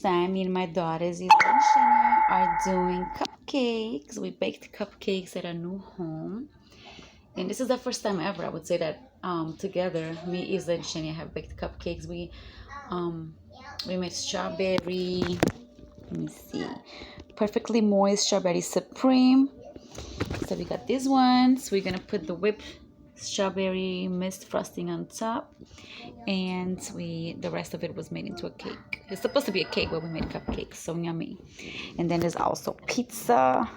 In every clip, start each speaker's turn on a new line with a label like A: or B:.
A: time me and my daughters Isla and Shania are doing cupcakes. We baked cupcakes at our new home. And this is the first time ever, I would say, that together, me, Isla, and Shania have baked cupcakes. We made strawberry, let me see, perfectly moist strawberry supreme. So we got these ones. We're gonna put the whipped strawberry mist frosting on top, and the rest of it was made into a cake. It's supposed to be a cake, but we made cupcakes. So yummy. And then there's also pizza,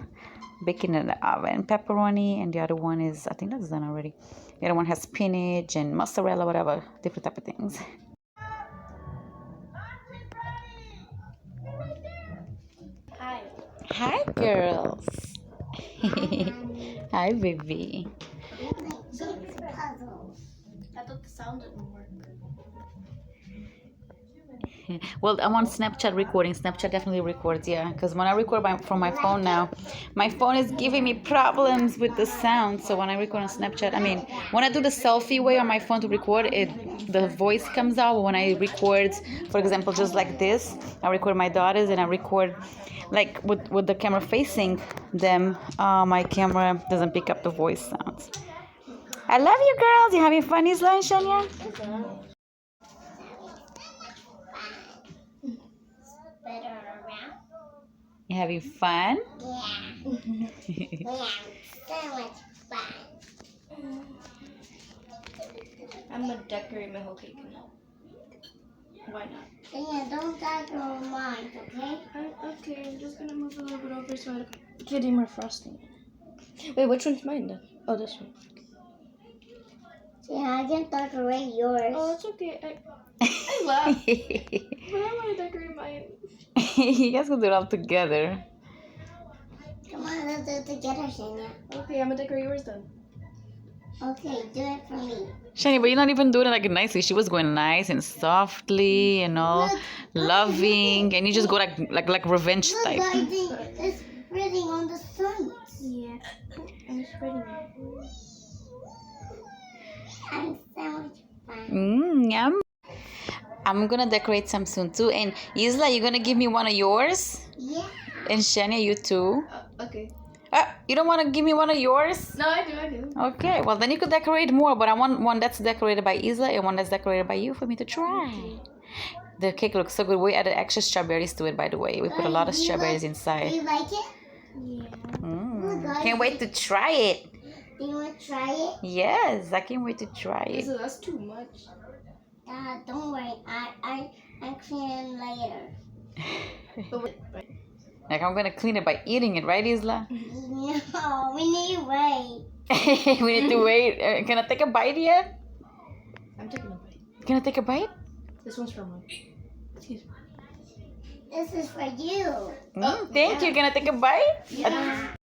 A: baking in the oven, pepperoni, and the other one is, I think that's done already. The other one has spinach and mozzarella, whatever, different type of things.
B: Hi.
A: Hi, girls. Hi, baby.
B: I thought the sound didn't work.
A: Well, I'm on Snapchat recording. Snapchat definitely records, yeah. Because when I record from my phone now, my phone is giving me problems with the sound. So when I record on Snapchat, I mean, when I do the selfie way on my phone to record it, the voice comes out. When I record, for example, just like this, I record my daughters and I record like with the camera facing them, my camera doesn't pick up the voice sounds. I love you, girls. You having fun, Isla and Shania? You having fun?
C: Yeah. We have so much fun.
B: I'm gonna decorate my whole cake now. Why not?
C: Yeah, don't decorate mine, okay?
B: Okay, I'm just gonna move a little bit over so I can do more frosting. Wait, which one's mine then? Oh, this one.
C: Yeah, I can decorate yours.
B: Oh, it's okay. I laugh. But I want to decorate mine.
A: You guys can do it all together.
C: Come on, let's do it together, Shania.
B: Okay, I'm gonna decorate yours then.
C: Okay, do it for me.
A: Shani, but you're not even doing it like nicely. She was going nice and softly and all loving, and you just go like revenge
C: Look,
A: type.
C: I think it's spreading on the sides.
B: Yeah, I'm spreading it.
C: I'm so much fun.
A: Yum. I'm gonna decorate some soon too. And Isla, you gonna give me one of yours?
C: Yeah.
A: And Shania, you too.
B: Okay.
A: You don't want to give me one of yours?
B: No, I do.
A: Okay, well then you could decorate more, but I want one that's decorated by Isla and one that's decorated by you for me to try. The cake looks so good. We added extra strawberries to it, by the way. We put a lot of strawberries
C: Do
A: inside.
C: you like it?
B: Yeah.
A: Can't wait to try it.
C: Do you want to try it?
A: Yes, I can't wait to try it.
B: That's too much.
C: Don't worry. I clean later.
A: Like I'm gonna clean it by eating it, right, Isla?
C: No, we need to wait.
A: We need to wait. Can I take a bite yet?
B: I'm taking a bite.
A: Can I take a bite?
B: This one's for me. Excuse me.
C: This is for you.
A: Thank you. Can I take a bite?
C: Yeah.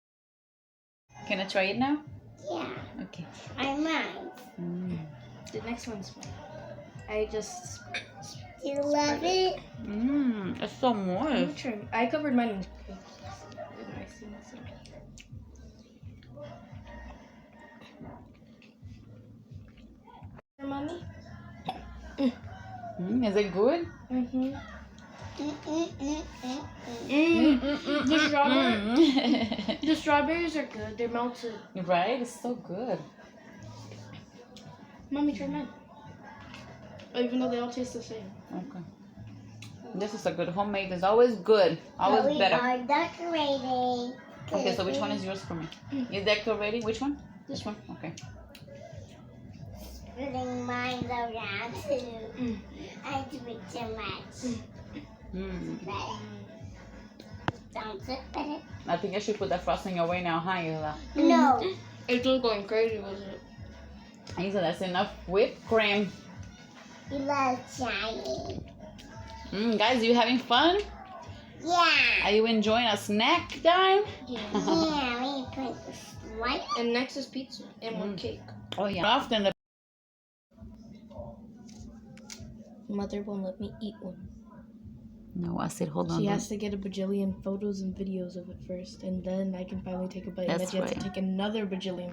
A: Can I try it now?
C: Yeah.
A: Okay.
C: I mind.
B: The next one's mine. I just.
C: Do you love it?
A: It's so moist.
B: Sure. I covered mine in Mommy?
A: Is it good?
B: Mm-hmm. The strawberries are good. They're melted.
A: Right? It's so good.
B: Mommy, try mine. Even though they all taste the same.
A: Okay. This is a good homemade. It's always good. Always
C: we
A: better.
C: are decorating.
A: Okay, so which one is yours for me? You decorating? Which one? This one? Okay.
C: Putting mine around too. I do it too much. But don't sit in it.
A: I think I should put that frosting away now, huh, Isla?
C: No.
B: It's just going crazy, wasn't it?
A: Isla, that's enough whipped cream.
C: You love shiny.
A: Guys, you having fun?
C: Yeah.
A: Are you enjoying a snack time?
B: Yeah.
C: Yeah, we put the white.
B: And next is pizza and one cake.
A: Oh yeah. Often the
B: Mother won't let me eat one.
A: No, I said hold on.
B: She has to get a bajillion photos and videos of it first, and then I can finally take a bite.
A: That's
B: and then she has
A: right.
B: to take another bajillion.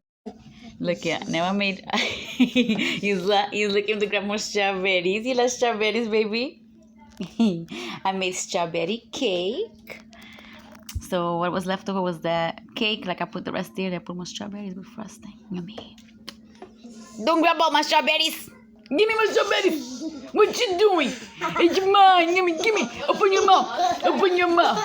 A: Look, yeah. Now I made. He's looking to grab more strawberries. You love strawberries, baby. I made strawberry cake. So what was left over was the cake. Like I put the rest there. I put more strawberries with frosting. Yummy. Don't grab all my strawberries. Give me my strawberries. What you doing? It's mine. Give me. Open your mouth. Open your mouth.